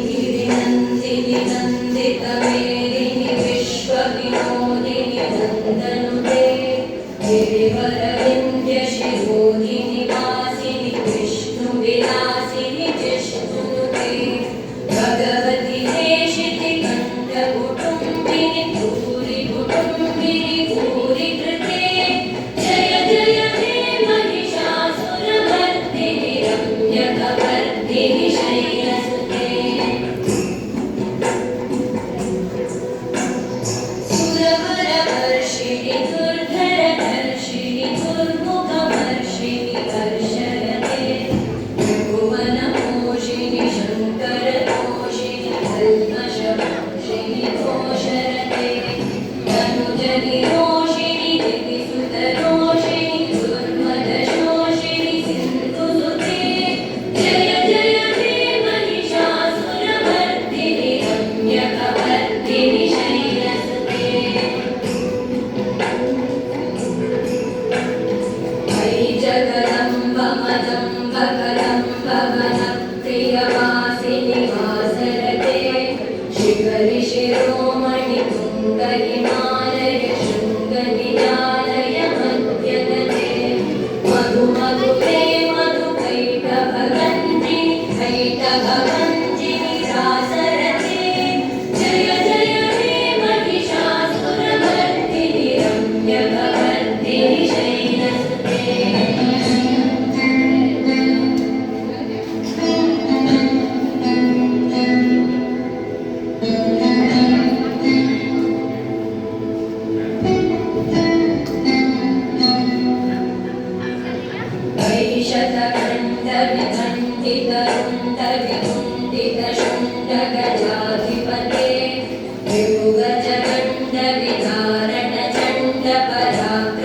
गिरिनन्दिनि नन्दितमेदिनि विश्वविनोदिनि नन्दनुते गिरिवरविन्द्यशिरोधिनि वासिनि विष्णुविलासिनि जिष्णुनुते भगवति हेशितिकण्ठकुटुम्बिनि भूरिकुटुम्बिनि भूरिकृते जय जय हे महिषासुरमर्दिनि रम्यकवर्दिनि शैलसुते सुरवरवर्षिणि दुर्धरधर्षिणि दुर्मुखवर्षिणि वर्षरते त्रिभुवनपोषिणि शङ्करतोषिणि कल्मषमोषिणि घोषरते तनुजनिरोषिणि दिविसुतरोषिणि दुर्मदशोषिणि सिन्धुसुते जय जय हे महिषासुरमर्दिनि रम्यकवर्दिनि शैलसुते मयि जगदम्ब मदम्ब कदम्ब वनप्रियवासिनि वासरते शिखरि शिरोमणि तुङ्गहिमालय शृङ्गनिजालय मध्यगते मधु मधुते मधुकैटभगञ्जिनि कैटभगञ्जिनि रासरते जय जय हे महिषासुरमर्दिनि रम्यकवर्दिनि शैलसुते ऐषतखण्डविखण्डितरुण्डविगुण्डितशुण्डगजाधिपते भृगुगजगण्डविधारणचण्डपराक्रमे